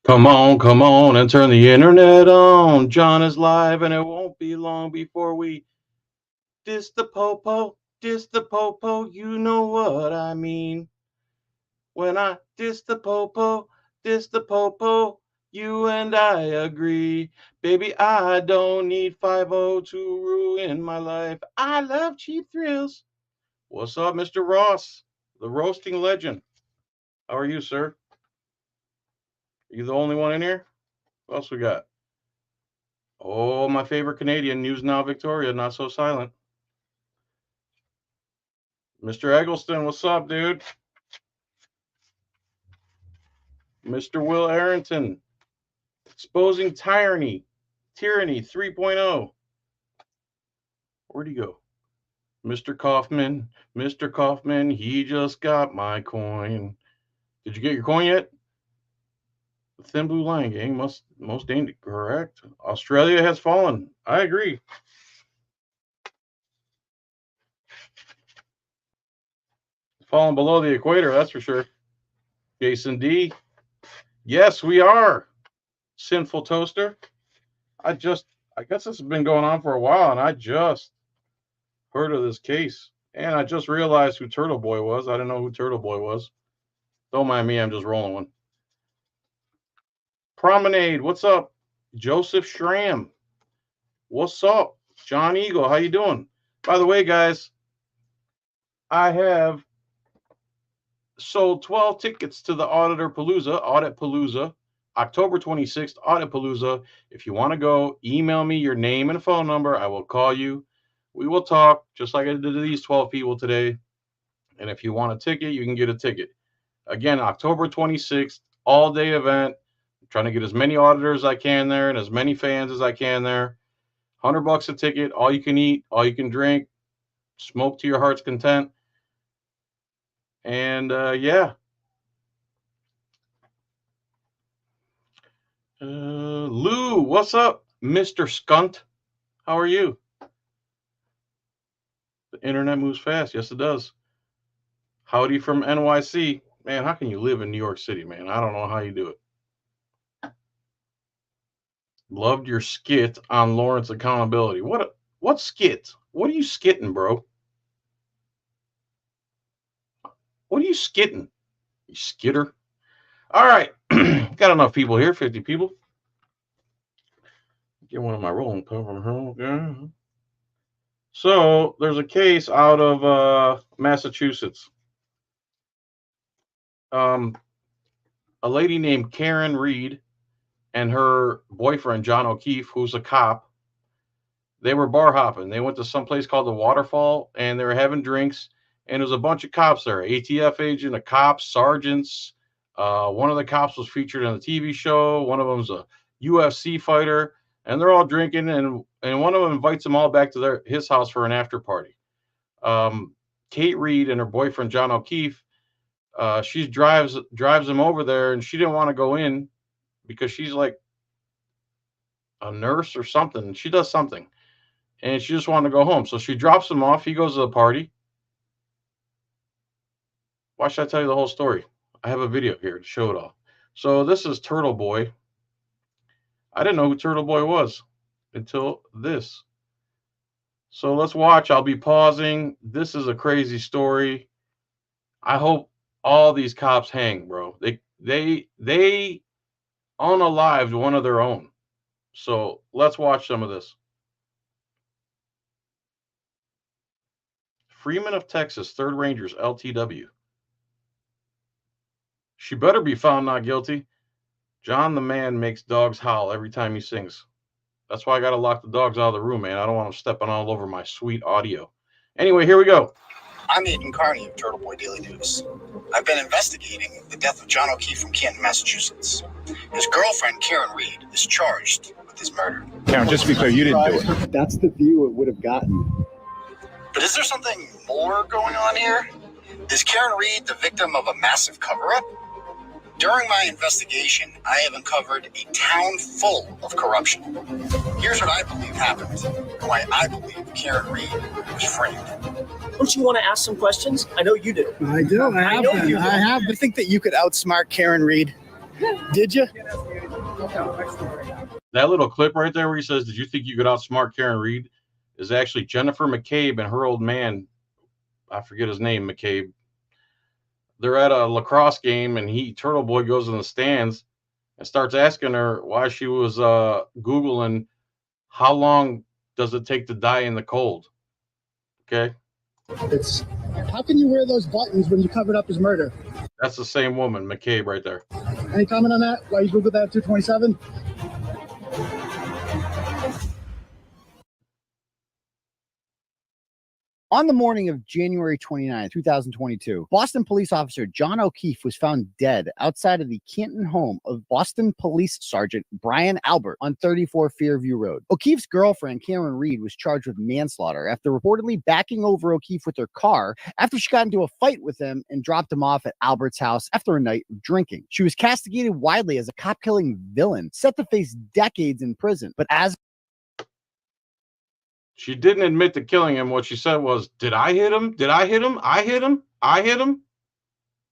Come on, and turn the internet on. John is live, and it won't be long before we diss the popo. You know what I mean. When I diss the popo, you and I agree. Baby, I don't need 50 to ruin my life. I love cheap thrills. What's up, Mr. Ross, the roasting legend? How are you, sir? Are you the only one in here? What else we got? Oh, my favorite Canadian, News Now Victoria, not so silent. Mr. Eggleston, what's up, dude? Mr. Will Arrington, exposing tyranny 3.0. Where'd he go? Mr. Kaufman, he just got my coin. Did you get your coin yet? The Thin Blue Line gang most dangerous. Correct. Australia has fallen. I agree. Fallen below the equator, that's for sure. Jason D. Yes, we are. Sinful Toaster. I guess this has been going on for a while, and I just heard of this case. And I just realized who Turtle Boy was. I didn't know who Turtle Boy was. Don't mind me, I'm just rolling one. Promenade, what's up? Joseph Schramm. What's up? John Eagle, how you doing? By the way, guys, I have sold 12 tickets to the Audit Palooza, October 26th, Audit Palooza. If you want to go, email me your name and phone number. I will call you. We will talk, just like I did to these 12 people today. And if you want a ticket, you can get a ticket. Again, October 26th, all-day event. I'm trying to get as many auditors as I can there and as many fans as I can there. $100 a ticket, all you can eat, all you can drink, smoke to your heart's content. And yeah. Lou, what's up, Mr. Skunt? How are you? The internet moves fast. Yes, it does. Howdy from NYC. Man, how can you live in New York City, man? I don't know how you do it. Loved your skit on Lawrence accountability. What skit? What are you skitting, bro? What are you skitting? You skitter? All right. Got enough people here, 50 people. Get one of my rolling pin. So there's a case out of Massachusetts. A lady named Karen Reed and her boyfriend, John O'Keefe, who's a cop, they were bar hopping. They went to some place called the Waterfall, and they were having drinks, and there was a bunch of cops there, ATF agent, a cop, sergeants. One of the cops was featured on the TV show. One of them's a UFC fighter, and they're all drinking, and one of them invites them all back to his house for an after party. Kate Reed and her boyfriend, John O'Keefe, she drives them over there, and she didn't want to go in because she's like a nurse or something. She does something, and she just wanted to go home. So she drops him off. He goes to the party. Why should I tell you the whole story? I have a video here to show it all. So this is Turtle Boy. I didn't know who Turtle Boy was until this. So let's watch. I'll be pausing. This is a crazy story. I hope all these cops hang, bro. They unalived one of their own. So let's watch some of this. Freeman of Texas, 3rd Rangers, LTW. She better be found not guilty. John the man makes dogs howl every time he sings. That's why I got to lock the dogs out of the room, man. I don't want them stepping all over my sweet audio. Anyway, here we go. I'm Aiden Carney of Turtle Boy Daily News. I've been investigating the death of John O'Keefe from Canton, Massachusetts. His girlfriend, Karen Reed, is charged with his murder. Karen, just to be clear, you didn't do it. That's the view it would have gotten. But is there something more going on here? Is Karen Reed the victim of a massive cover-up? During my investigation, I have uncovered a town full of corruption. Here's what I believe happened, and why I believe Karen Reed was framed. Don't you want to ask some questions? I know you do. I do. I have. I think that you could outsmart Karen Reed. Did you? That little clip right there where he says, "Did you think you could outsmart Karen Reed?" is actually Jennifer McCabe and her old man. I forget his name, McCabe. They're at a lacrosse game, and Turtle Boy goes in the stands and starts asking her why she was Googling how long does it take to die in the cold. Okay, It's how can you wear those buttons when you covered up his murder? that's the same woman, McCabe, right there. Any comment on that? Why you Googled that 227? On the morning of January 29, 2022, Boston police officer John O'Keefe was found dead outside of the Canton home of Boston Police Sergeant Brian Albert on 34 Fairview Road. O'Keefe's girlfriend, Karen Reed, was charged with manslaughter after reportedly backing over O'Keefe with her car after she got into a fight with him and dropped him off at Albert's house after a night of drinking. She was castigated widely as a cop-killing villain, set to face decades in prison, but as She didn't admit to killing him. What she said was, "Did I hit him? Did I hit him? I hit him? I hit him."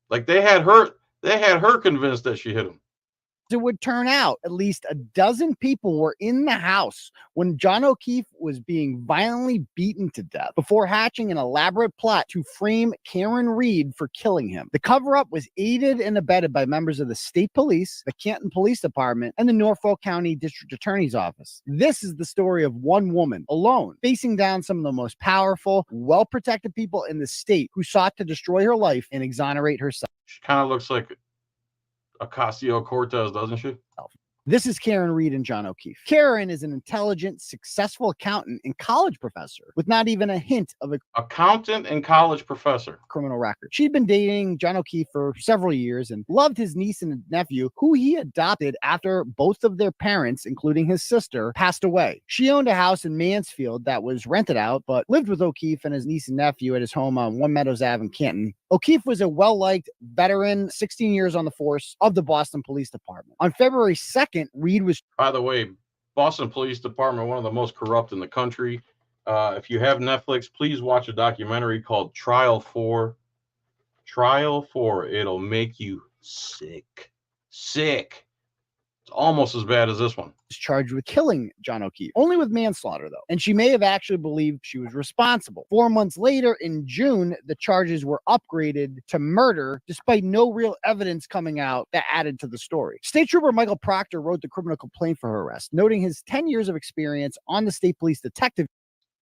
Like they had her convinced that she hit him. it would turn out, at least a dozen people were in the house when John O'Keefe was being violently beaten to death before hatching an elaborate plot to frame Karen Reed for killing him. The cover-up was aided and abetted by members of the state police, the Canton Police Department, and the Norfolk County District Attorney's Office. This is the story of one woman alone, facing down some of the most powerful, well-protected people in the state who sought to destroy her life and exonerate herself. She kind of looks like Ocasio-Cortez, doesn't she? This is Karen Reed and John O'Keefe. Karen is an intelligent, successful accountant and college professor with not even a hint of a Accountant and college professor. criminal record. She'd been dating John O'Keefe for several years and loved his niece and nephew, who he adopted after both of their parents, including his sister, passed away. She owned a house in Mansfield that was rented out, but lived with O'Keefe and his niece and nephew at his home on One Meadows Ave in Canton. O'Keefe was a well-liked veteran, 16 years on the force of the Boston Police Department. On February 2nd, Reed was... By the way, Boston Police Department, one of the most corrupt in the country. If you have Netflix, please watch a documentary called Trial 4. Trial 4. It'll make you sick. Sick. It's almost as bad as this one. charged with killing John O'Keefe, only with manslaughter, though. And she may have actually believed she was responsible. 4 months later, in June, the charges were upgraded to murder, despite no real evidence coming out that added to the story. State Trooper Michael Proctor wrote the criminal complaint for her arrest, noting his 10 years of experience on the state police detective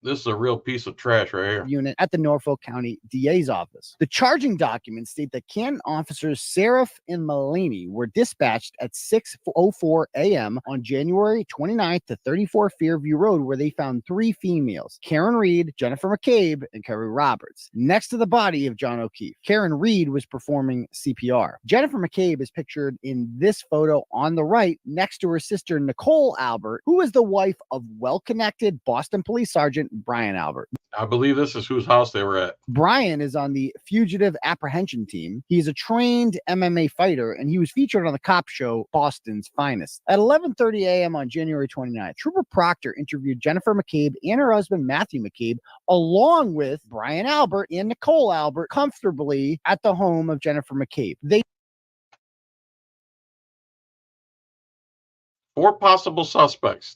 This is a real piece of trash right here. unit at the Norfolk County DA's office. The charging documents state that Canton officers Seraph and Mulaney were dispatched at 6:04 a.m. on January 29th to 34 Fairview Road, where they found 3 females, Karen Reed, Jennifer McCabe, and Kerry Roberts, next to the body of John O'Keefe. Karen Reed was performing CPR. Jennifer McCabe is pictured in this photo on the right, next to her sister Nicole Albert, who is the wife of well-connected Boston Police Sergeant Brian Albert. I believe this is whose house they were at. Brian is on the fugitive apprehension team. He's a trained MMA fighter, and he was featured on the cop show Boston's Finest. At 11:30 a.m. on January 29th, Trooper Proctor interviewed Jennifer McCabe and her husband Matthew McCabe, along with Brian Albert and Nicole Albert, comfortably at the home of Jennifer McCabe. They 4 possible suspects.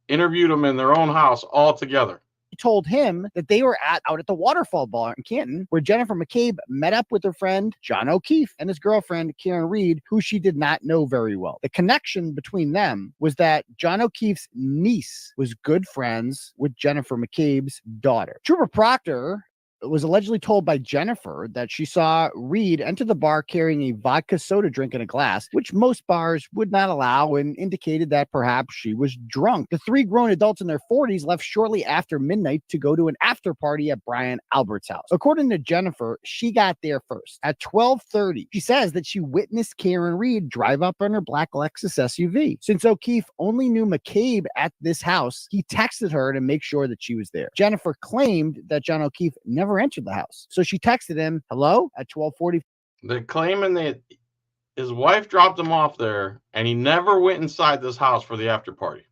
Interviewed them in their own house all together. told him that they were out at the Waterfall Bar in Canton, where Jennifer McCabe met up with her friend John O'Keefe and his girlfriend Karen Reed, who she did not know very well. The connection between them was that John O'Keefe's niece was good friends with Jennifer McCabe's daughter. Trooper Proctor was allegedly told by Jennifer that she saw Reed enter the bar carrying a vodka soda drink in a glass, which most bars would not allow, and indicated that perhaps she was drunk. The 3 grown adults in their 40s left shortly after midnight to go to an after party at Brian Albert's house. According to Jennifer, she got there first. At 12:30, she says that she witnessed Karen Reed drive up in her black Lexus SUV. Since O'Keefe only knew McCabe at this house, he texted her to make sure that she was there. Jennifer claimed that John O'Keefe never entered the house, so she texted him, hello, at 12:40. They're claiming that his wife dropped him off there and he never went inside this house for the after party.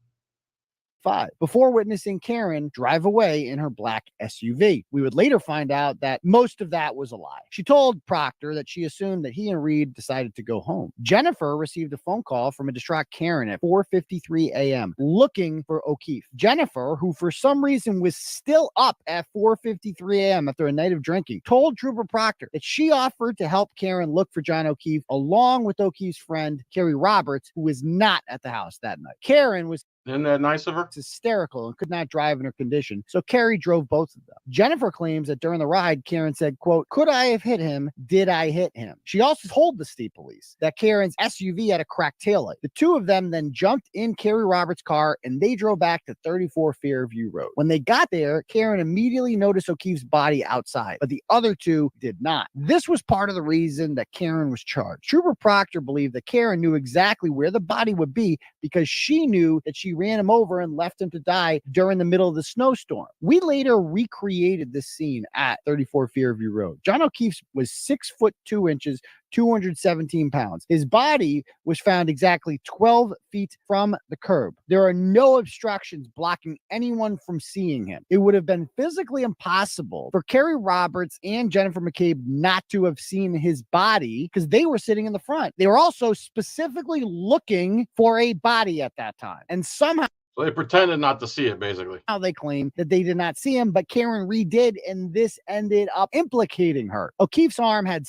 5 before witnessing Karen drive away in her black SUV. We would later find out that most of that was a lie. She told Proctor that she assumed that he and Reed decided to go home. Jennifer received a phone call from a distraught Karen at 4:53 a.m. looking for O'Keefe. Jennifer, who for some reason was still up at 4:53 a.m. after a night of drinking, told Trooper Proctor that she offered to help Karen look for John O'Keefe along with O'Keefe's friend, Carrie Roberts, who was not at the house that night. Karen was Isn't that nice of her? hysterical and could not drive in her condition, so Carrie drove both of them. Jennifer claims that during the ride, Karen said, quote, "Could I have hit him? Did I hit him?" She also told the state police that Karen's SUV had a cracked taillight. The two of them then jumped in Carrie Roberts' car and they drove back to 34 Fairview Road. When they got there, Karen immediately noticed O'Keefe's body outside, but the other two did not. This was part of the reason that Karen was charged. Trooper Proctor believed that Karen knew exactly where the body would be because she knew that she ran him over and left him to die during the middle of the snowstorm. We later recreated this scene at 34 Fairview Road. John O'Keefe was 6'2", 217 pounds. His body was found exactly 12 feet from the curb. There are no obstructions blocking anyone from seeing him. It would have been physically impossible for Carrie Roberts and Jennifer McCabe not to have seen his body because they were sitting in the front. They were also specifically looking for a body at that time. And somehow So they pretended not to see it, basically. they claim that they did not see him, but Karen Reed did, and this ended up implicating her. O'Keefe's arm had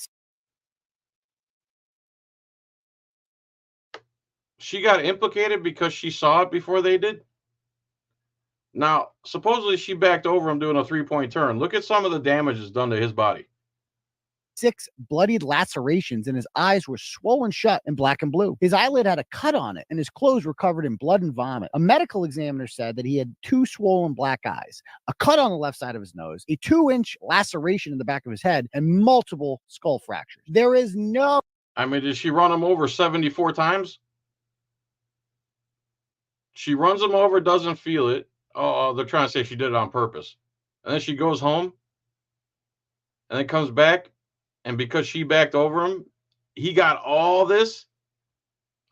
She got implicated because she saw it before they did. Now, supposedly she backed over him doing a 3-point turn. Look at some of the damages done to his body. 6 bloodied lacerations, and his eyes were swollen shut in black and blue. His eyelid had a cut on it, and his clothes were covered in blood and vomit. A medical examiner said that he had 2 swollen black eyes, a cut on the left side of his nose, a 2-inch laceration in the back of his head, and multiple skull fractures. There is no... I mean, did she run him over 74 times? She runs him over, doesn't feel it. Oh, they're trying to say she did it on purpose. And then she goes home and then comes back. And because she backed over him, he got all this.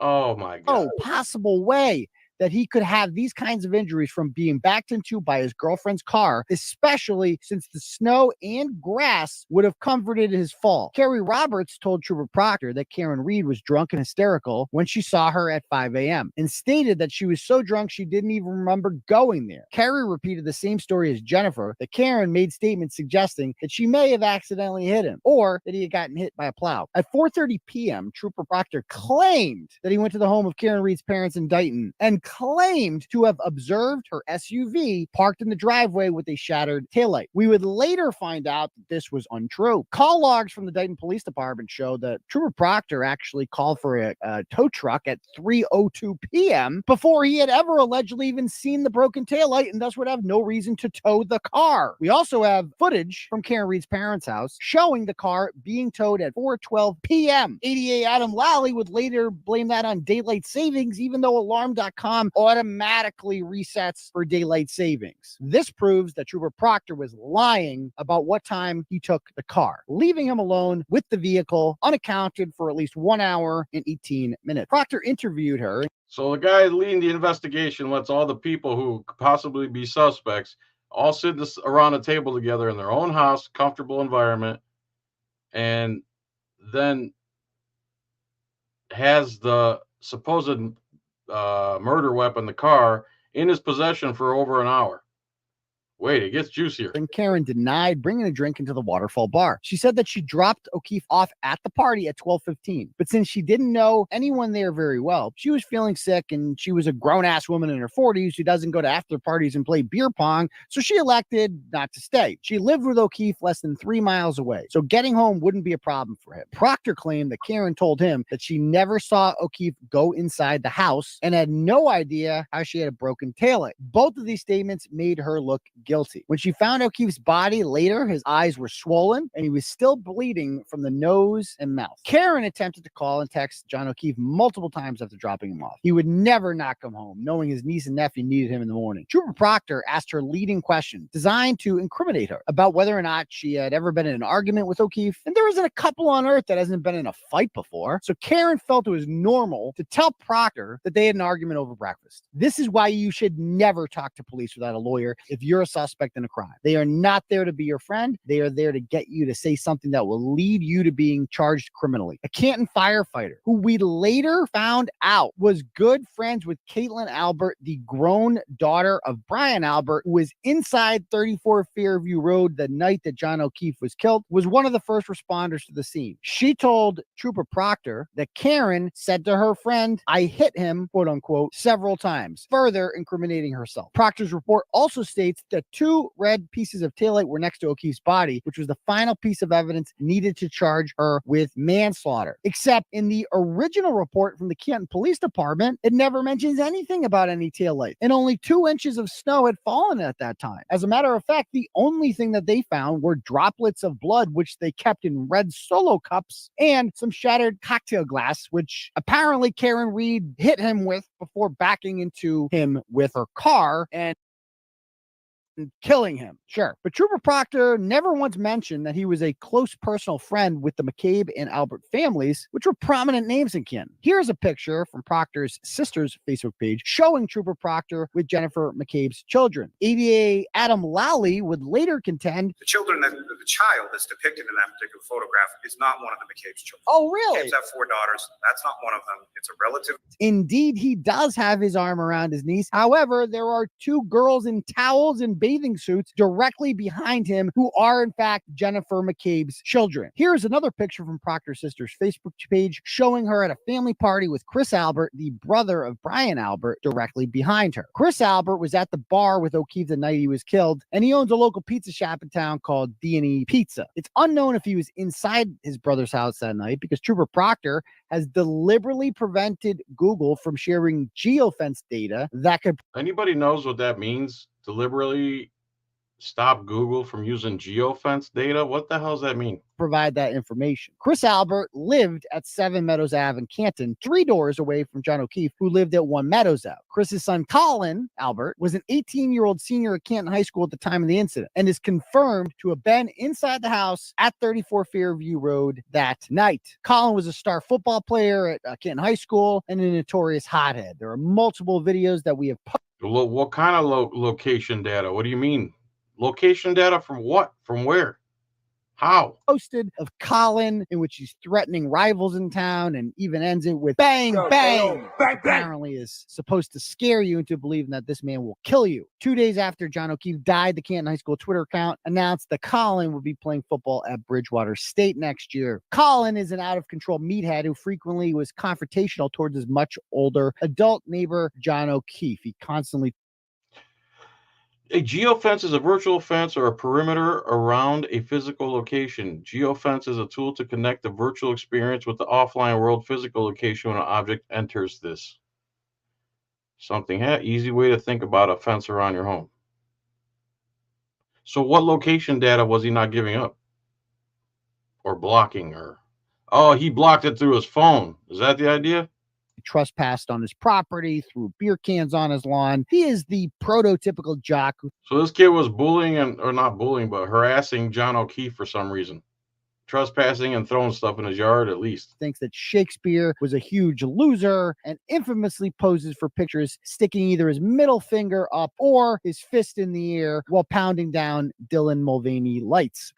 Oh, my God. possible way that he could have these kinds of injuries from being backed into by his girlfriend's car, especially since the snow and grass would have comforted his fall. Carrie Roberts told Trooper Proctor that Karen Reed was drunk and hysterical when she saw her at 5 a.m. and stated that she was so drunk she didn't even remember going there. Carrie repeated the same story as Jennifer, that Karen made statements suggesting that she may have accidentally hit him or that he had gotten hit by a plow. At 4:30 p.m., Trooper Proctor claimed that he went to the home of Karen Reed's parents in Dighton and claimed to have observed her SUV parked in the driveway with a shattered taillight. We would later find out that this was untrue. Call logs from the Dighton Police Department show that Trooper Proctor actually called for a tow truck at 3:02 p.m. before he had ever allegedly even seen the broken taillight and thus would have no reason to tow the car. We also have footage from Karen Reed's parents' house showing the car being towed at 4:12 p.m. ADA Adam Lally would later blame that on daylight savings, even though Alarm.com automatically resets for daylight savings. This proves that Trooper Proctor was lying about what time he took the car, leaving him alone with the vehicle unaccounted for at least 1 hour and 18 minutes. Proctor interviewed her. So the guy leading the investigation lets all the people who could possibly be suspects all sit around a table together in their own house, comfortable environment, and then has the supposed murder weapon, the car, in his possession for over an hour. Wait, it gets juicier. And Karen denied bringing a drink into the Waterfall bar. She said that she dropped O'Keefe off at the party at 12:15. But since she didn't know anyone there very well, she was feeling sick and she was a grown-ass woman in her 40s who doesn't go to after parties and play beer pong, so she elected not to stay. She lived with O'Keefe less than 3 miles away, so getting home wouldn't be a problem for him. Proctor claimed that Karen told him that she never saw O'Keefe go inside the house and had no idea how she had a broken taillight. Both of these statements made her look guilty. When she found O'Keefe's body later, his eyes were swollen and he was still bleeding from the nose and mouth. Karen attempted to call and text John O'Keefe multiple times after dropping him off. He would never knock him home, knowing his niece and nephew needed him in the morning. Trooper Proctor asked her leading question designed to incriminate her about whether or not she had ever been in an argument with O'Keefe, and there isn't a couple on earth that hasn't been in a fight before. So Karen felt it was normal to tell Proctor that they had an argument over breakfast. This is why you should never talk to police without a lawyer if you're a suspect in a crime. They are not there to be your friend. They are there to get you to say something that will lead you to being charged criminally. A Canton firefighter, who we later found out was good friends with Caitlin Albert, the grown daughter of Brian Albert, who was inside 34 Fairview Road the night that John O'Keefe was killed, was one of the first responders to the scene. She told Trooper Proctor that Karen said to her friend, "I hit him," quote unquote, several times, further incriminating herself. Proctor's report also states that 2 red pieces of taillight were next to O'Keefe's body, which was the final piece of evidence needed to charge her with manslaughter. Except in the original report from the Canton Police Department, it never mentions anything about any taillight, and only 2 inches of snow had fallen at that time. As a matter of fact, the only thing that they found were droplets of blood, which they kept in red Solo cups, and some shattered cocktail glass, which apparently Karen Reed hit him with before backing into him with her car and killing him. Sure. But Trooper Proctor never once mentioned that he was a close personal friend with the McCabe and Albert families, which were prominent names in Canton. Here's a picture from Proctor's sister's Facebook page showing Trooper Proctor with Jennifer McCabe's children. ADA Adam Lally would later contend the child that's depicted in that particular photograph is not one of the McCabe's children. Oh, really? McCabe's have 4 daughters. That's not one of them. It's a relative. Indeed, he does have his arm around his niece. However, there are 2 girls in towels and bathing suits directly behind him who are, in fact, Jennifer McCabe's children. Here's another picture from Proctor's sister's Facebook page showing her at a family party with Chris Albert, the brother of Brian Albert, directly behind her. Chris Albert was at the bar with O'Keefe the night he was killed, and he owns a local pizza shop in town called D&E Pizza. It's unknown if he was inside his brother's house that night because Trooper Proctor has deliberately prevented Google from sharing geofence data that could... Anybody knows what that means? Deliberately stop Google from using geofence data? What the hell does that mean? Provide that information. Chris Albert lived at 7 Meadows Ave in Canton, 3 doors away from John O'Keefe, who lived at 1 Meadows Ave. Chris's son, Colin Albert, was an 18-year-old senior at Canton High School at the time of the incident and is confirmed to have been inside the house at 34 Fairview Road that night. Colin was a star football player at Canton High School and a notorious hothead. There are multiple videos that we have posted. What kind of location data? What do you mean? Location data from what? From where? How? Posted of Colin, in which he's threatening rivals in town and even ends it with bang, bang. Apparently is supposed to scare you into believing that this man will kill you. 2 days after John O'Keefe died, the Canton High School Twitter account announced that Colin would be playing football at Bridgewater State next year. Colin is an out-of-control meathead who frequently was confrontational towards his much older adult neighbor, John O'Keefe. He constantly... A geofence is a virtual fence or a perimeter around a physical location. Geofence is a tool to connect the virtual experience with the offline world physical location when an object enters this. Easy way to think about a fence around your home. So what location data was he not giving up? Or blocking? Oh, he blocked it through his phone. Is that the idea? Trespassed on his property, threw beer cans on his lawn. He is the prototypical jock. So this kid was harassing John O'Keefe for some reason. Trespassing and throwing stuff in his yard, at least. Thinks that Shakespeare was a huge loser and infamously poses for pictures sticking either his middle finger up or his fist in the air while pounding down Dylan Mulvaney lights.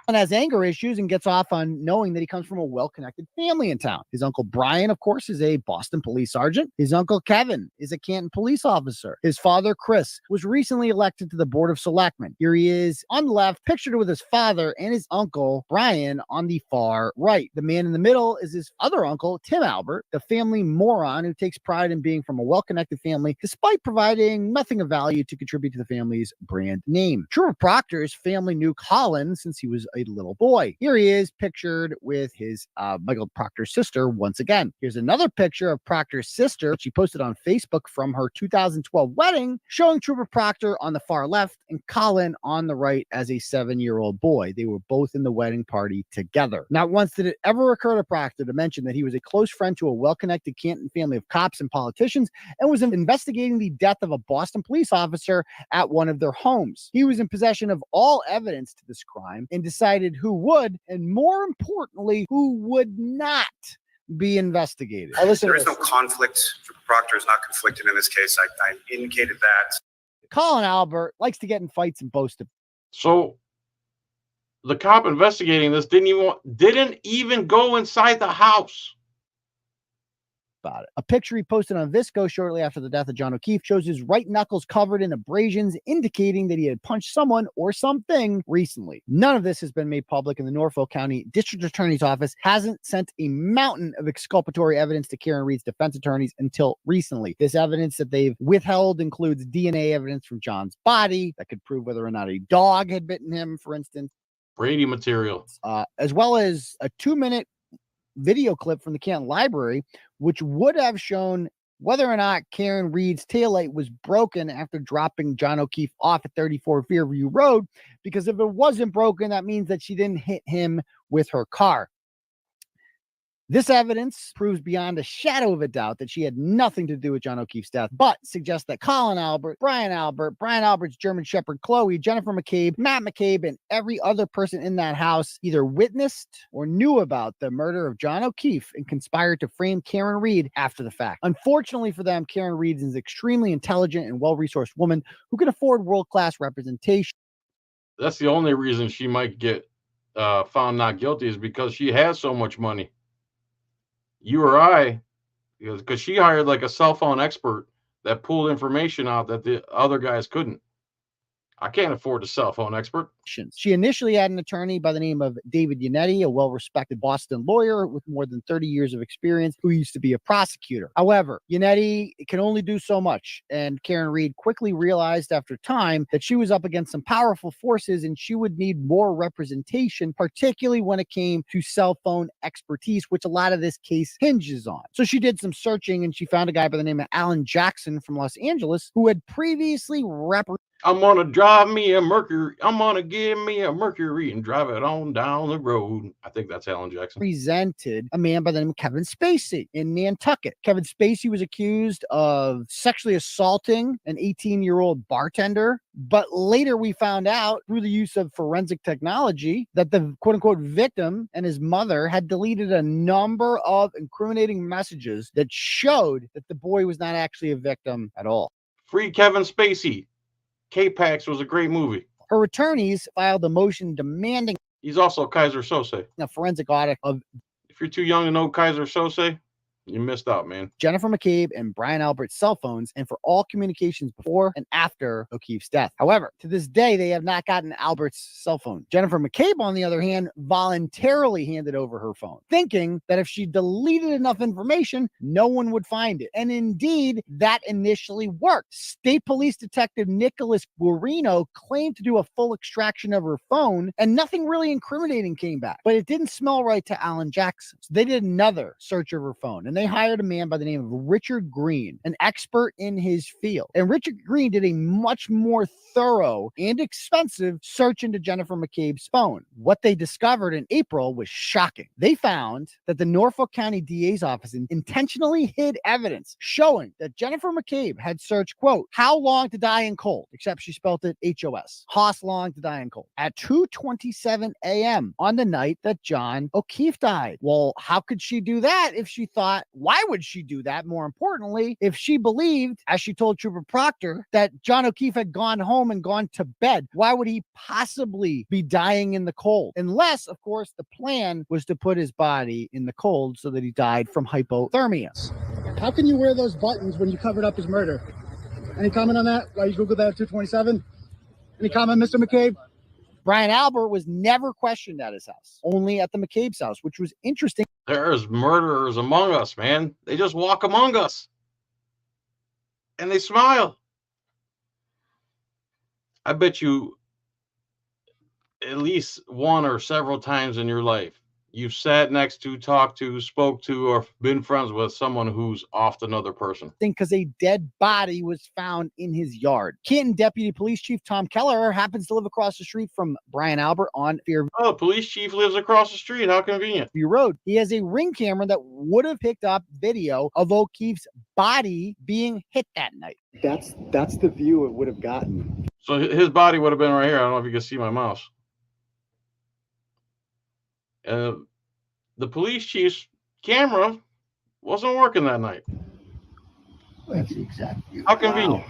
And has anger issues and gets off on knowing that he comes from a well-connected family in town. His uncle Brian, of course, is a Boston police sergeant. His uncle Kevin is a Canton police officer. His father, Chris, was recently elected to the Board of Selectmen. Here he is on the left, pictured with his father and his uncle Brian on the far right. The man in the middle is his other uncle, Tim Albert, the family moron who takes pride in being from a well-connected family, despite providing nothing of value to contribute to the family's brand name. Trooper Proctor's family knew Colin since he was a a little boy. Here he is pictured with his Michael Proctor's sister once again. Here's another picture of Proctor's sister she posted on Facebook from her 2012 wedding, showing Trooper Proctor on the far left and Colin on the right as a 7-year-old boy. They were both in the wedding party together. Not once did it ever occur to Proctor to mention that he was a close friend to a well-connected Canton family of cops and politicians and was investigating the death of a Boston police officer at one of their homes. He was in possession of all evidence to this crime and decided who would, and more importantly, who would not be investigated. There is no conflict. Proctor is not conflicted in this case. I indicated that. Colin Albert likes to get in fights and boast of. So the cop investigating this didn't even go inside the house. About it. A picture he posted on Visco shortly after the death of John O'Keefe shows his right knuckles covered in abrasions, indicating that he had punched someone or something recently. None of this has been made public, and the Norfolk County District Attorney's Office hasn't sent a mountain of exculpatory evidence to Karen Reed's defense attorneys until recently. This evidence that they've withheld includes DNA evidence from John's body that could prove whether or not a dog had bitten him, for instance. Brady material. As well as a 2-minute video clip from the Canton Library, which would have shown whether or not Karen Reed's taillight was broken after dropping John O'Keefe off at 34 Fairview Road, because if it wasn't broken, that means that she didn't hit him with her car. This evidence proves beyond a shadow of a doubt that she had nothing to do with John O'Keefe's death, but suggests that Colin Albert, Brian Albert's German Shepherd Chloe, Jennifer McCabe, Matt McCabe, and every other person in that house either witnessed or knew about the murder of John O'Keefe and conspired to frame Karen Reed after the fact. Unfortunately for them, Karen Reed is an extremely intelligent and well-resourced woman who can afford world-class representation. That's the only reason she might get found not guilty, is because she has so much money. You or I, because she hired like a cell phone expert that pulled information out that the other guys couldn't. I can't afford a cell phone expert. She initially had an attorney by the name of David Yannetti, a well-respected Boston lawyer with more than 30 years of experience who used to be a prosecutor. However, Yannetti can only do so much, and Karen Reed quickly realized after time that she was up against some powerful forces and she would need more representation, particularly when it came to cell phone expertise, which a lot of this case hinges on. So she did some searching and she found a guy by the name of Alan Jackson from Los Angeles who had previously I'm gonna drive me a Mercury. I'm gonna give me a Mercury and drive it on down the road. I think that's Alan Jackson. Presented a man by the name of Kevin Spacey in Nantucket. Kevin Spacey was accused of sexually assaulting an 18-year-old bartender, but later we found out through the use of forensic technology that the quote-unquote victim and his mother had deleted a number of incriminating messages that showed that the boy was not actually a victim at all. Free Kevin Spacey. K-Pax was a great movie. Her attorneys filed a motion demanding. He's also Kaiser Sose. A forensic audit of. If you're too young to know Kaiser Sose, you missed out, man. Jennifer McCabe and Brian Albert's cell phones, and for all communications before and after O'Keefe's death. However, to this day, they have not gotten Albert's cell phone. Jennifer McCabe, on the other hand, voluntarily handed over her phone, thinking that if she deleted enough information, no one would find it. And indeed, that initially worked. State Police Detective Nicholas Guarino claimed to do a full extraction of her phone, and nothing really incriminating came back. But it didn't smell right to Alan Jackson. So they did another search of her phone, and they hired a man by the name of Richard Green, an expert in his field. And Richard Green did a much more thorough and expensive search into Jennifer McCabe's phone. What they discovered in April was shocking. They found that the Norfolk County DA's office intentionally hid evidence showing that Jennifer McCabe had searched, quote, how long to die in cold, except she spelled it H-O-S, Hoss long to die in cold, at 2:27 a.m. on the night that John O'Keefe died. Well, how could she do that if she thought, why would she do that? More importantly, if she believed, as she told Trooper Proctor, that John O'Keefe had gone home and gone to bed, why would he possibly be dying in the cold? Unless, of course, the plan was to put his body in the cold so that he died from hypothermia. How can you wear those buttons when you covered up his murder? Any comment on that? Why you Googled that at 2:27? Any comment, Mr. McCabe? Brian Albert was never questioned at his house, only at the McCabe's house, which was interesting. There's murderers among us, man. They just walk among us. And they smile. I bet you at least one or several times in your life, you've sat next to, talked to, spoke to, or been friends with someone who's off another person. Because a dead body was found in his yard. Canton Deputy Police Chief Tom Keller happens to live across the street from Brian Albert on Fairview Oh, police chief lives across the street. How convenient. Road. He has a Ring camera that would have picked up video of O'Keefe's body being hit that night. That's the view it would have gotten. So his body would have been right here. I don't know if you can see my mouse. The police chief's camera wasn't working that night. That's exactly. How convenient.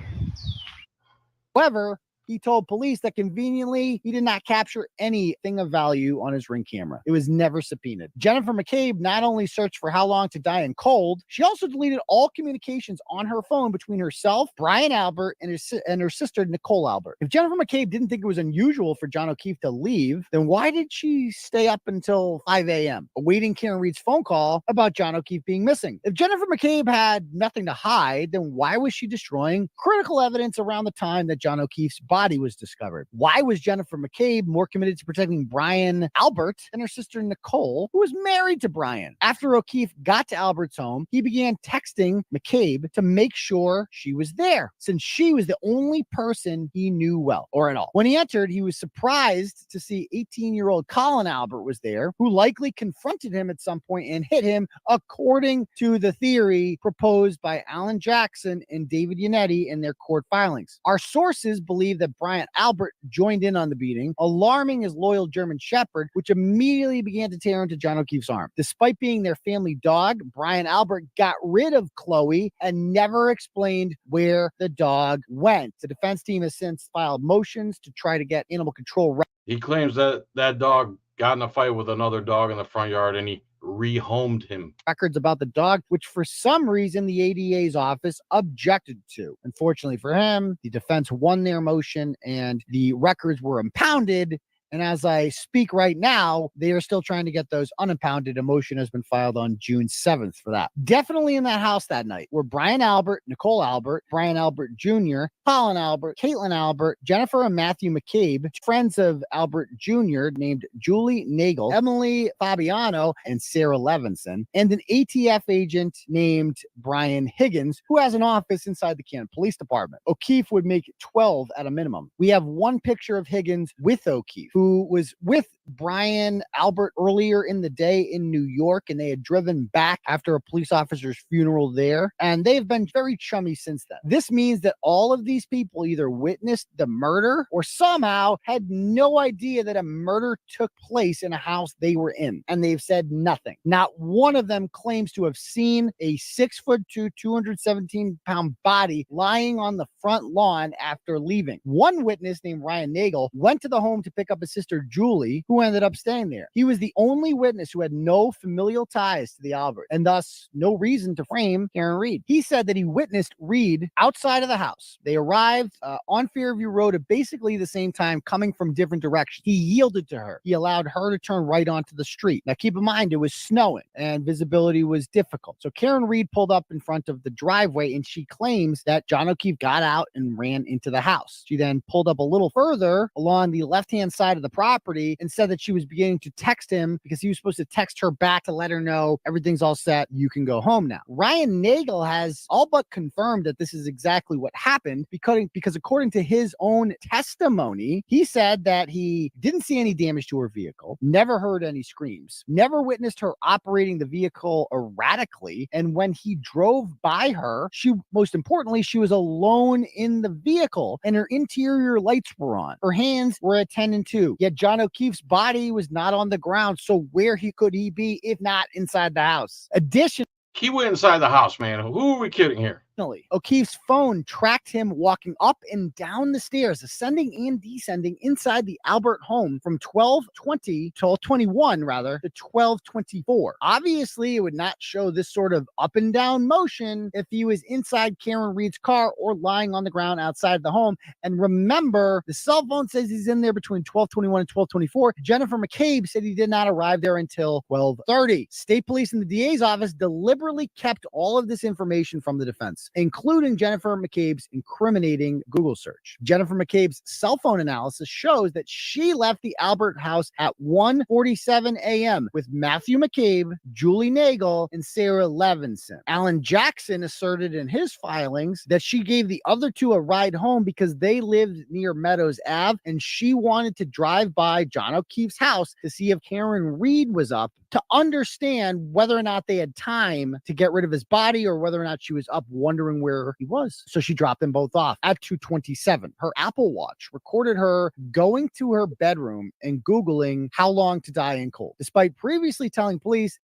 However, he told police that conveniently he did not capture anything of value on his Ring camera. It was never subpoenaed. Jennifer McCabe not only searched for how long to die in cold, she also deleted all communications on her phone between herself, Brian Albert, and her sister, Nicole Albert. If Jennifer McCabe didn't think it was unusual for John O'Keefe to leave, then why did she stay up until 5 a.m. awaiting Karen Reed's phone call about John O'Keefe being missing? If Jennifer McCabe had nothing to hide, then why was she destroying critical evidence around the time that John O'Keefe's body was discovered? Why was Jennifer McCabe more committed to protecting Brian Albert than her sister Nicole, who was married to Brian? After O'Keefe got to Albert's home, he began texting McCabe to make sure she was there, since she was the only person he knew well, or at all. When he entered, he was surprised to see 18-year-old Colin Albert was there, who likely confronted him at some point and hit him, according to the theory proposed by Alan Jackson and David Yannetti in their court filings. Our sources believe that Brian Albert joined in on the beating, alarming his loyal German Shepherd, which immediately began to tear into John O'Keefe's arm. Despite being their family dog, Brian Albert got rid of Chloe and never explained where the dog went. The defense team has since filed motions to try to get animal control. He claims that that dog got in a fight with another dog in the front yard and he rehomed him. Records about the dog, which for some reason the ADA's office objected to. Unfortunately for him, the defense won their motion and the records were impounded. And as I speak right now, they are still trying to get those unimpounded. A motion has been filed on June 7th for that. Definitely in that house that night were Brian Albert, Nicole Albert, Brian Albert Jr., Colin Albert, Caitlin Albert, Jennifer and Matthew McCabe, friends of Albert Jr. named Julie Nagel, Emily Fabiano, and Sarah Levinson, and an ATF agent named Brian Higgins, who has an office inside the Canton Police Department. O'Keefe would make 12 at a minimum. We have one picture of Higgins with O'Keefe, who was with Brian Albert earlier in the day in New York, and they had driven back after a police officer's funeral there, and they've been very chummy since then. This means that all of these people either witnessed the murder or somehow had no idea that a murder took place in a house they were in, and they've said nothing. Not one of them claims to have seen a 6'2", 217-pound body lying on the front lawn after leaving. One witness named Ryan Nagel went to the home to pick up his sister Julie, who ended up staying there. He was the only witness who had no familial ties to the Albert, and thus no reason to frame Karen Reed. He said that he witnessed Reed outside of the house. They arrived on Fairview Road at basically the same time, coming from different directions. He yielded to her. He allowed her to turn right onto the street. Now, keep in mind, it was snowing and visibility was difficult. So Karen Reed pulled up in front of the driveway, and she claims that John O'Keefe got out and ran into the house. She then pulled up a little further along the left-hand side of the property and said that she was beginning to text him because he was supposed to text her back to let her know everything's all set. You can go home now. Ryan Nagel has all but confirmed that this is exactly what happened because according to his own testimony, he said that he didn't see any damage to her vehicle, never heard any screams, never witnessed her operating the vehicle erratically. And when he drove by her, most importantly, she was alone in the vehicle and her interior lights were on. Her hands were at 10 and 2. Yet John O'Keefe's body was not on the ground. So where could he be if not inside the house? Additionally, He went inside the house, man. Who are we kidding here? O'Keefe's phone tracked him walking up and down the stairs, ascending and descending inside the Albert home from 12:21 rather, to 12:24. Obviously, it would not show this sort of up and down motion if he was inside Karen Reed's car or lying on the ground outside the home. And remember, the cell phone says he's in there between 12:21 and 12:24. Jennifer McCabe said he did not arrive there until 12:30. State police and the DA's office deliberately kept all of this information from the defense. evidence, including Jennifer McCabe's incriminating Google search. Jennifer McCabe's cell phone analysis shows that she left the Albert house at 1:47 a.m. with Matthew McCabe, Julie Nagel, and Sarah Levinson. Alan Jackson asserted in his filings that she gave the other two a ride home because they lived near Meadows Ave and she wanted to drive by John O'Keefe's house to see if Karen Reed was up to understand whether or not they had time to get rid of his body or whether or not she was up wondering where he was. So she dropped them both off at 2:27. Her Apple Watch recorded her going to her bedroom and Googling how long to die in cold, despite previously telling police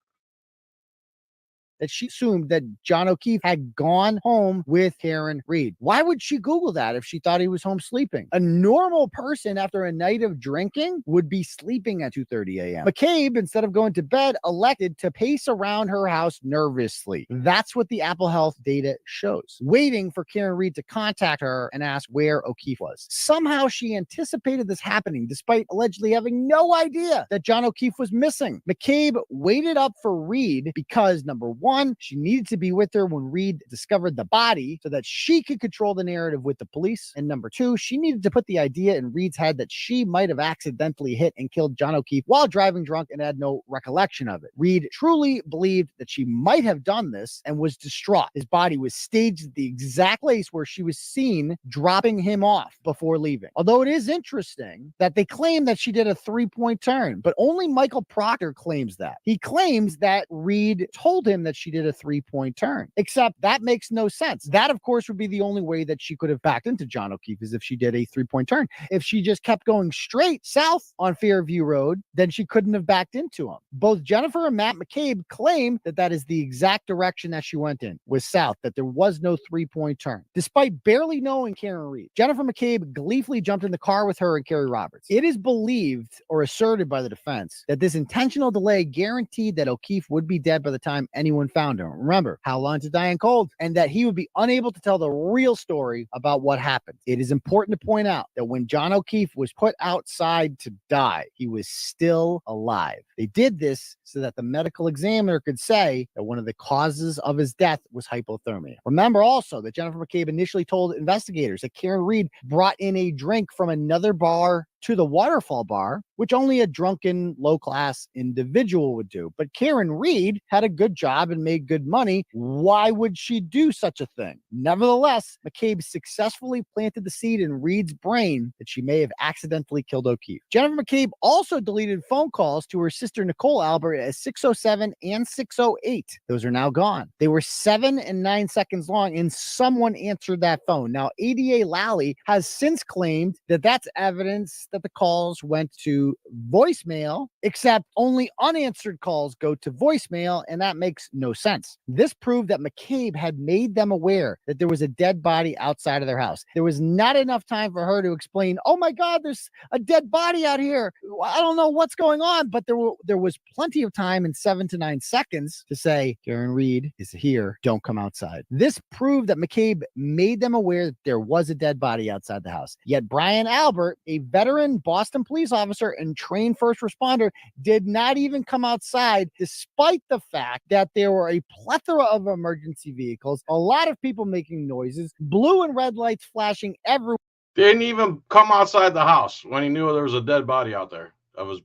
that she assumed that John O'Keefe had gone home with Karen Reed. Why would she Google that if she thought he was home sleeping? A normal person after a night of drinking would be sleeping at 2:30 a.m. McCabe, instead of going to bed, elected to pace around her house nervously. That's what the Apple Health data shows, waiting for Karen Reed to contact her and ask where O'Keefe was. Somehow she anticipated this happening, despite allegedly having no idea that John O'Keefe was missing. McCabe waited up for Reed because, number one, she needed to be with her when Reed discovered the body so that she could control the narrative with the police. And number two, she needed to put the idea in Reed's head that she might have accidentally hit and killed John O'Keefe while driving drunk and had no recollection of it. Reed truly believed that she might have done this and was distraught. His body was staged at the exact place where she was seen dropping him off before leaving. Although it is interesting that they claim that she did a 3-point turn, but only Michael Proctor claims that. He claims that Reed told him that she did a 3-point turn, except that makes no sense. That, of course, would be the only way that she could have backed into John O'Keefe is if she did a 3-point turn. If she just kept going straight south on Fairview Road, then she couldn't have backed into him. Both Jennifer and Matt McCabe claim that that is the exact direction that she went in, was south, that there was no 3-point turn. Despite barely knowing Karen Reed, Jennifer McCabe gleefully jumped in the car with her and Kerry Roberts. It is believed or asserted by the defense that this intentional delay guaranteed that O'Keefe would be dead by the time anyone found him. Remember, How Long to Die in Cold, and that he would be unable to tell the real story about what happened. It is important to point out that when John O'Keefe was put outside to die, he was still alive. They did this so that the medical examiner could say that one of the causes of his death was hypothermia. Remember also that Jennifer McCabe initially told investigators that Karen Reed brought in a drink from another bar to the Waterfall bar, which only a drunken, low-class individual would do. But Karen Reed had a good job and made good money. Why would she do such a thing? Nevertheless, McCabe successfully planted the seed in Reed's brain that she may have accidentally killed O'Keefe. Jennifer McCabe also deleted phone calls to her sister Nicole Albert at 6:07 and 6:08. Those are now gone. They were 7 and 9 seconds long, and someone answered that phone. Now, ADA Lally has since claimed that that's evidence that the calls went to voicemail, except only unanswered calls go to voicemail, and that makes no sense. This proved that McCabe had made them aware that there was a dead body outside of their house. There was not enough time for her to explain, oh my God, there's a dead body out here. I don't know what's going on, but there was plenty of time in 7 to 9 seconds to say, Karen Reed is here, don't come outside. This proved that McCabe made them aware that there was a dead body outside the house. Yet Brian Albert, a veteran Boston police officer and trained first responder, did not even come outside, despite the fact that there were a plethora of emergency vehicles, a lot of people making noises, blue and red lights flashing everywhere. Didn't even come outside the house when he knew there was a dead body out there of his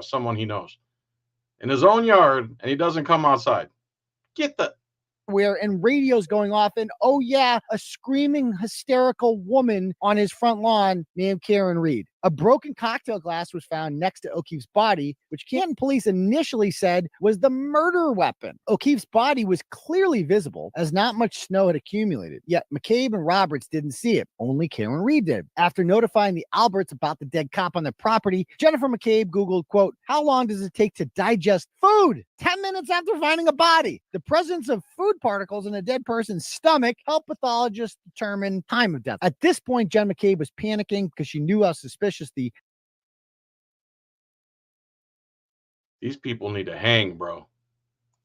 someone he knows in his own yard, and he doesn't come outside. Get the And radios going off, and oh yeah, a screaming hysterical woman on his front lawn named Karen Reed. A broken cocktail glass was found next to O'Keefe's body, which Canton police initially said was the murder weapon. O'Keefe's body was clearly visible as not much snow had accumulated, yet McCabe and Roberts didn't see it. Only Karen Reed did. After notifying the Alberts about the dead cop on their property, Jennifer McCabe Googled, quote, how long does it take to digest food? 10 minutes after finding a body. The presence of food particles in a dead person's stomach helped pathologists determine time of death. At this point, Jen McCabe was panicking because she knew how suspicious these people need to hang, bro.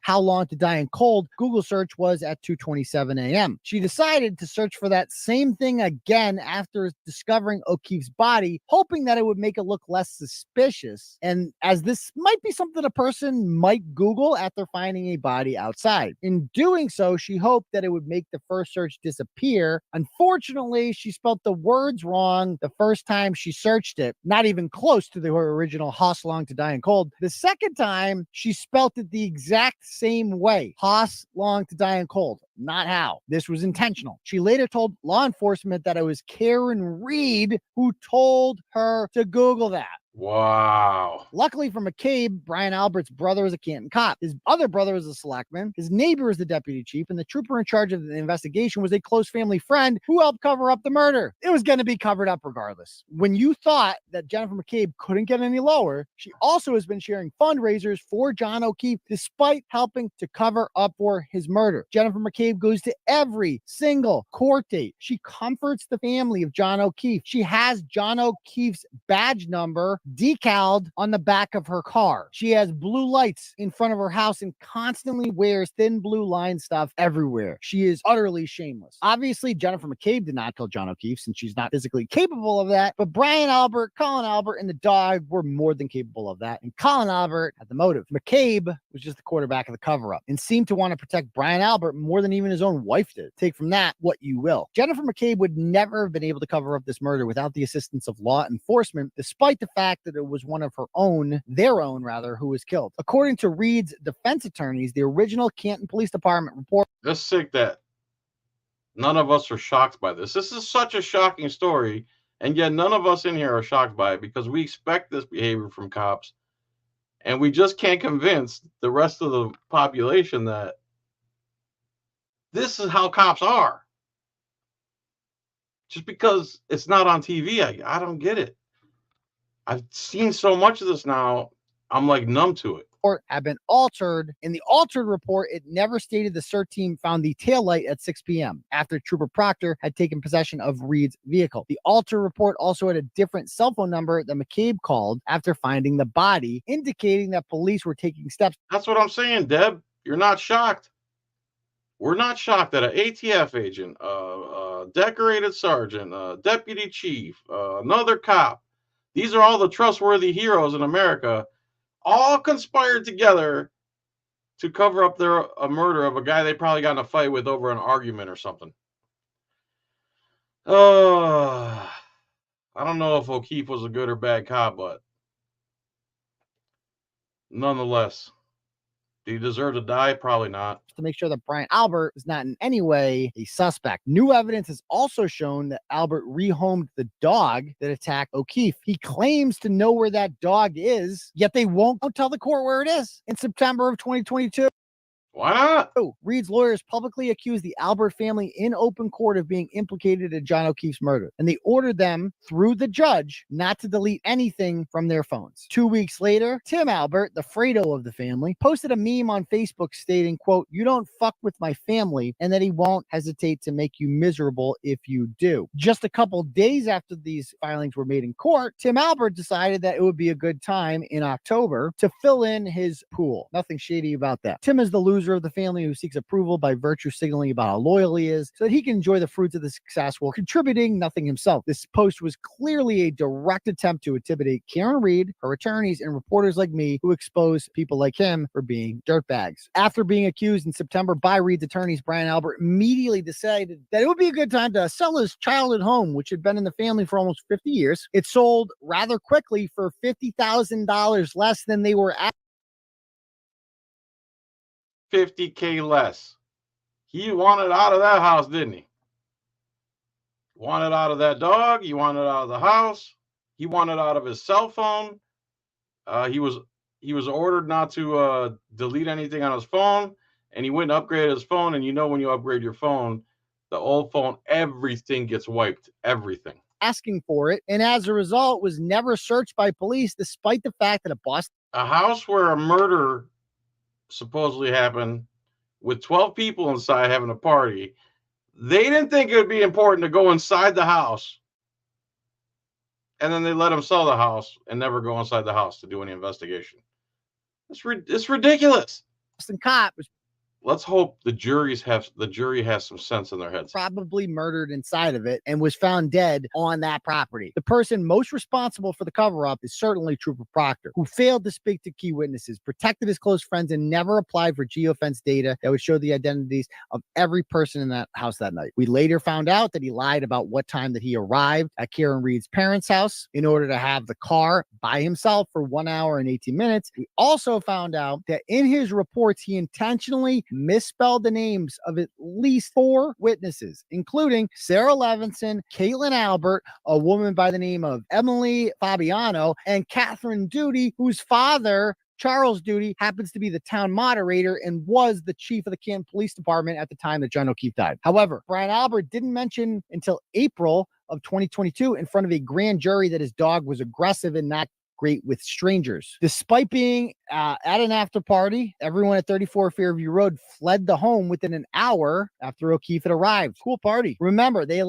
How Long to Die in Cold Google search was at 2:27 a.m. She decided to search for that same thing again after discovering O'Keefe's body, hoping that it would make it look less suspicious. And as this might be something a person might Google after finding a body outside. In doing so, she hoped that it would make the first search disappear. Unfortunately, she spelled the words wrong the first time she searched it, not even close to the original Haas Long to Die in Cold. The second time, she spelt it the exact same way. Haas Long to Die in Cold. Not how. This was intentional. She later told law enforcement that it was Karen Reed who told her to Google that. Wow. Luckily for McCabe, Brian Albert's brother is a Canton cop. His other brother is a selectman. His neighbor is the deputy chief, and the trooper in charge of the investigation was a close family friend who helped cover up the murder. It was going to be covered up regardless. When you thought that Jennifer McCabe couldn't get any lower, she also has been sharing fundraisers for John O'Keefe despite helping to cover up for his murder. Jennifer McCabe goes to every single court date. She comforts the family of John O'Keefe. She has John O'Keefe's badge number decaled on the back of her car. She has blue lights in front of her house and constantly wears thin blue line stuff everywhere. She is utterly shameless. Obviously, Jennifer McCabe did not kill John O'Keefe since she's not physically capable of that, but Brian Albert, Colin Albert, and the dog were more than capable of that, and Colin Albert had the motive. McCabe was just the quarterback of the cover-up and seemed to want to protect Brian Albert more than even his own wife did. Take from that what you will. Jennifer McCabe would never have been able to cover up this murder without the assistance of law enforcement, despite the fact that it was one of their own, who was killed. According to Reed's defense attorneys, the original Canton Police Department report. Just sick that none of us are shocked by this. This is such a shocking story, and yet none of us in here are shocked by it because we expect this behavior from cops, and we just can't convince the rest of the population that this is how cops are. Just because it's not on TV, I don't get it. I've seen so much of this now, I'm like numb to it. Have been altered. In the altered report, it never stated the CERT team found the taillight at 6 p.m. after Trooper Proctor had taken possession of Reed's vehicle. The altered report also had a different cell phone number that McCabe called after finding the body, indicating that police were taking steps. That's what I'm saying, Deb. You're not shocked. We're not shocked that an ATF agent, a decorated sergeant, a deputy chief, another cop, these are all the trustworthy heroes in America, all conspired together to cover up a murder of a guy they probably got in a fight with over an argument or something. I don't know if O'Keefe was a good or bad cop, but nonetheless, do you deserve to die? Probably not. To make sure that Brian Albert is not in any way a suspect. New evidence has also shown that Albert rehomed the dog that attacked O'Keefe. He claims to know where that dog is, yet they won't tell the court where it is. In September of 2022, Why not? Reed's lawyers publicly accused the Albert family in open court of being implicated in John O'Keefe's murder, and they ordered them, through the judge, not to delete anything from their phones. 2 weeks later, Tim Albert, the Fredo of the family, posted a meme on Facebook stating, quote, "You don't fuck with my family," and that he won't hesitate to make you miserable if you do. Just a couple days after these filings were made in court, Tim Albert decided that it would be a good time in October to fill in his pool. Nothing shady about that. Tim is the loser of the family who seeks approval by virtue signaling about how loyal he is so that he can enjoy the fruits of the success while contributing nothing himself. This post was clearly a direct attempt to intimidate Karen Reed, her attorneys, and reporters like me who expose people like him for being dirtbags. After being accused in September by Reed's attorneys, Brian Albert immediately decided that it would be a good time to sell his childhood home, which had been in the family for almost 50 years. It sold rather quickly for $50,000 less than they were at. $50K less. He wanted out of that house, didn't he? Wanted out of that dog. He wanted out of the house. He wanted out of his cell phone. He was ordered not to delete anything on his phone, and he went and upgraded his phone. And you know, when you upgrade your phone, the old phone, everything gets wiped. Everything. Asking for it, and as a result, was never searched by police, despite the fact that a house where a murder supposedly happened with 12 people inside having a party, they didn't think it would be important to go inside the house, and then they let him sell the house and never go inside the house to do any investigation. It's ridiculous. cop was Let's hope the jury has some sense in their heads. probably murdered inside of it and was found dead on that property. The person most responsible for the cover-up is certainly Trooper Proctor, who failed to speak to key witnesses, protected his close friends, and never applied for geofence data that would show the identities of every person in that house that night. We later found out that he lied about what time that he arrived at Karen Reed's parents' house in order to have the car by himself for 1 hour and 18 minutes. We also found out that in his reports, he intentionally misspelled the names of at least 4 witnesses, including Sarah Levinson, Caitlin Albert, a woman by the name of Emily Fabiano, and Catherine Duty, whose father, Charles Duty, happens to be the town moderator and was the chief of the Canton Police Department at the time that John O'Keefe died. However, Brian Albert didn't mention until April of 2022 in front of a grand jury that his dog was aggressive and not great with strangers. Despite being at an after party, everyone at 34 Fairview Road fled the home within an hour after O'Keefe had arrived. Cool party. Remember, they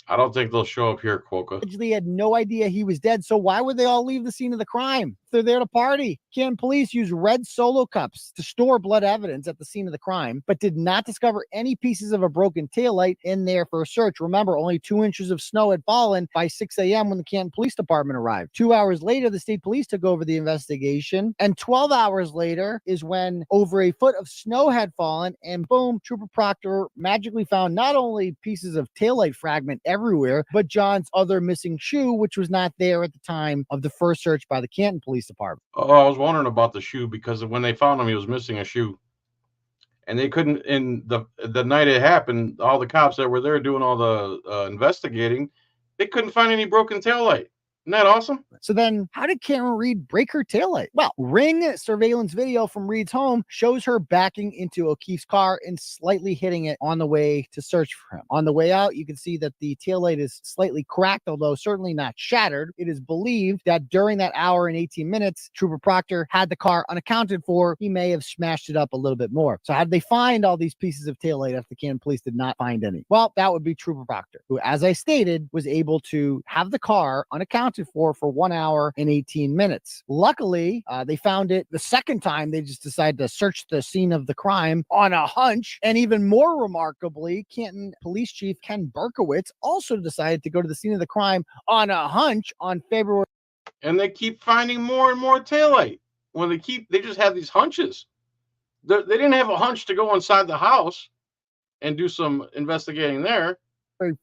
I don't think they'll show up here, Quokka. allegedly had no idea he was dead, so why would they all leave the scene of the crime? If they're there to party. Canton police used red Solo cups to store blood evidence at the scene of the crime, but did not discover any pieces of a broken taillight in there for a search. Remember, only 2 inches of snow had fallen by 6 a.m. when the Canton Police Department arrived. 2 hours later, the state police took over the investigation, and 12 hours later is when over a foot of snow had fallen, and boom, Trooper Proctor magically found not only pieces of taillight fragment everywhere, but John's other missing shoe, which was not there at the time of the first search by the Canton Police Department. Oh, I was wondering about the shoe because when they found him, he was missing a shoe. And they couldn't, in the night it happened, all the cops that were there doing all the investigating, they couldn't find any broken taillight. Isn't that awesome? So then how did Karen Reed break her taillight? Well, Ring surveillance video from Reed's home shows her backing into O'Keefe's car and slightly hitting it on the way to search for him. On the way out, you can see that the taillight is slightly cracked, although certainly not shattered. It is believed that during that hour and 18 minutes, Trooper Proctor had the car unaccounted for. He may have smashed it up a little bit more. So how did they find all these pieces of taillight if the Canton police did not find any? Well, that would be Trooper Proctor, who, as I stated, was able to have the car unaccounted for 1 hour and 18 minutes. Luckily, they found it the second time. They just decided to search the scene of the crime on a hunch. And even more remarkably, Canton Police Chief Ken Berkowitz also decided to go to the scene of the crime on a hunch on February. And they keep finding more and more taillight. When they just have these hunches. They didn't have a hunch to go inside the house and do some investigating there.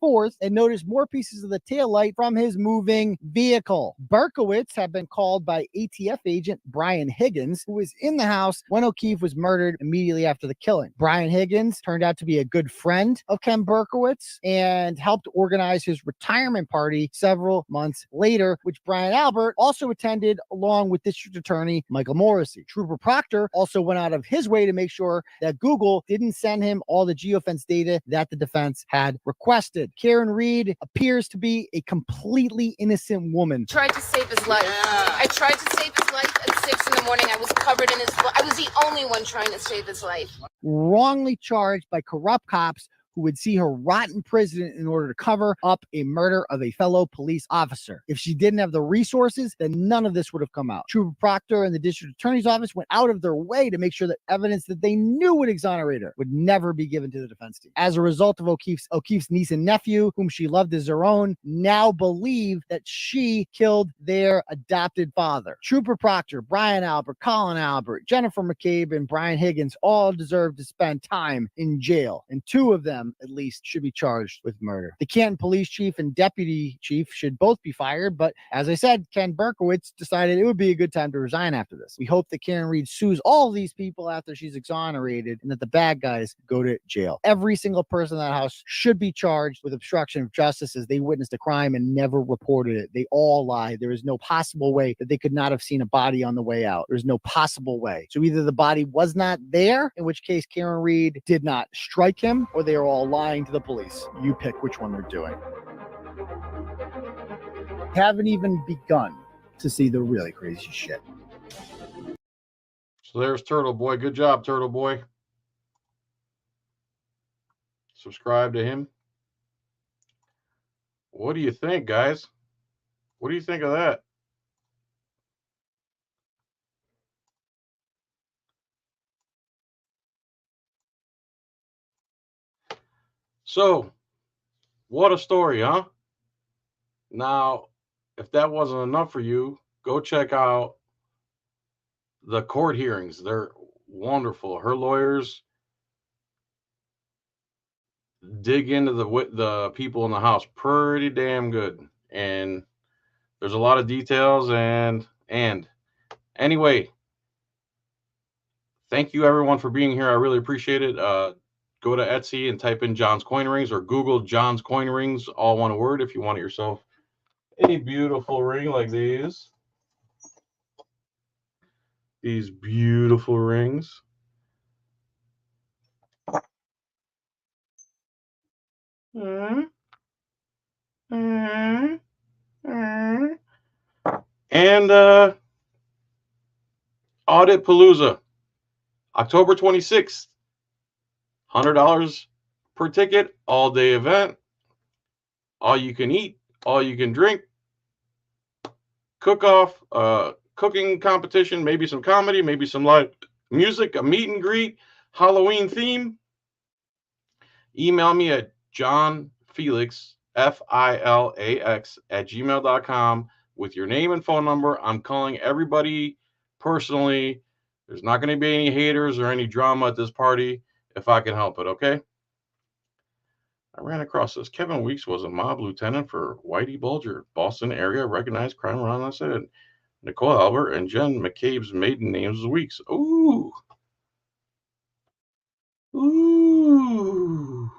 4th and noticed more pieces of the taillight from his moving vehicle. Berkowitz had been called by ATF agent Brian Higgins, who was in the house when O'Keefe was murdered immediately after the killing. Brian Higgins turned out to be a good friend of Ken Berkowitz and helped organize his retirement party several months later, which Brian Albert also attended along with District Attorney Michael Morrissey. Trooper Proctor also went out of his way to make sure that Google didn't send him all the geofence data that the defense had requested. Karen Reed appears to be a completely innocent woman. Tried to save his life. I tried to save his life at 6 in the morning. I was covered in his blood. I was the only one trying to save his life. Wrongly charged by corrupt cops who would see her rot in prison in order to cover up a murder of a fellow police officer. If she didn't have the resources, then none of this would have come out. Trooper Proctor and the district attorney's office went out of their way to make sure that evidence that they knew would exonerate her would never be given to the defense team. As a result of O'Keefe's niece and nephew, whom she loved as her own, now believe that she killed their adopted father. Trooper Proctor, Brian Albert, Colin Albert, Jennifer McCabe, and Brian Higgins all deserve to spend time in jail, and 2 of them at least should be charged with murder. The Canton police chief and deputy chief should both be fired, but as I said, Ken Berkowitz decided it would be a good time to resign after this. We hope that Karen Reed sues all of these people after she's exonerated and that the bad guys go to jail. Every single person in that house should be charged with obstruction of justice as they witnessed a crime and never reported it. They all lied. There is no possible way that they could not have seen a body on the way out. There's no possible way. So either the body was not there, in which case Karen Reed did not strike him, or they are all lying to the police. You pick which one they're doing. Haven't even begun to see the really crazy shit. So there's Turtle Boy. Good job, Turtle Boy. Subscribe to him. What do you think, guys? What do you think of that? So, what a story, huh? Now, if that wasn't enough for you, go check out the court hearings. They're wonderful. Her lawyers dig into the people in the house pretty damn good, and there's a lot of details. And anyway, thank you everyone for being here. I really appreciate it. Go to Etsy and type in John's Coin Rings, or Google John's Coin Rings, all one word, if you want it yourself. A beautiful ring like these. These beautiful rings. And Audit Palooza, October 26th, $100 per ticket, all day event, all you can eat, all you can drink, cook off, cooking competition, maybe some comedy, maybe some live music, a meet and greet, Halloween theme. Email me at johnfelix, FILAX, @gmail.com with your name and phone number. I'm calling everybody personally. There's not going to be any haters or any drama at this party if I can help it, okay? I ran across this. Kevin Weeks was a mob lieutenant for Whitey Bulger, Boston area recognized crime around. I said Nicole Albert and Jen McCabe's maiden names was Weeks. Ooh. Ooh.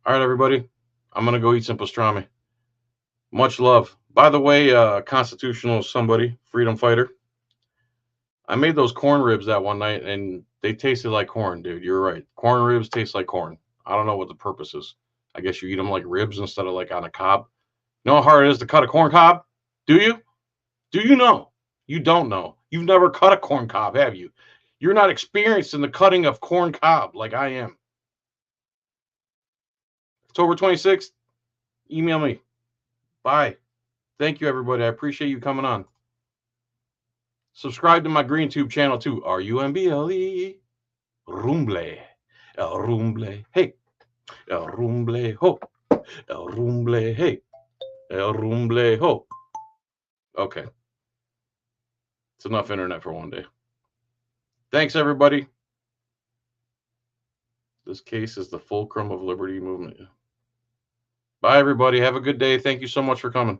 All right, everybody. I'm going to go eat some pastrami. Much love. By the way, constitutional somebody, freedom fighter. I made those corn ribs that one night, and they tasted like corn, dude. You're right. Corn ribs taste like corn. I don't know what the purpose is. I guess you eat them like ribs instead of like on a cob. You know how hard it is to cut a corn cob? Do you? Do you know? You don't know. You've never cut a corn cob, have you? You're not experienced in the cutting of corn cob like I am. October 26th, email me. Bye. Thank you, everybody. I appreciate you coming on. Subscribe to my GreenTube channel too. RUMBLE. Rumble. El Rumble. Hey. El Rumble. Ho. El Rumble. Hey. El Rumble. Ho. Okay. It's enough internet for one day. Thanks, everybody. This case is the fulcrum of liberty movement. Bye, everybody. Have a good day. Thank you so much for coming.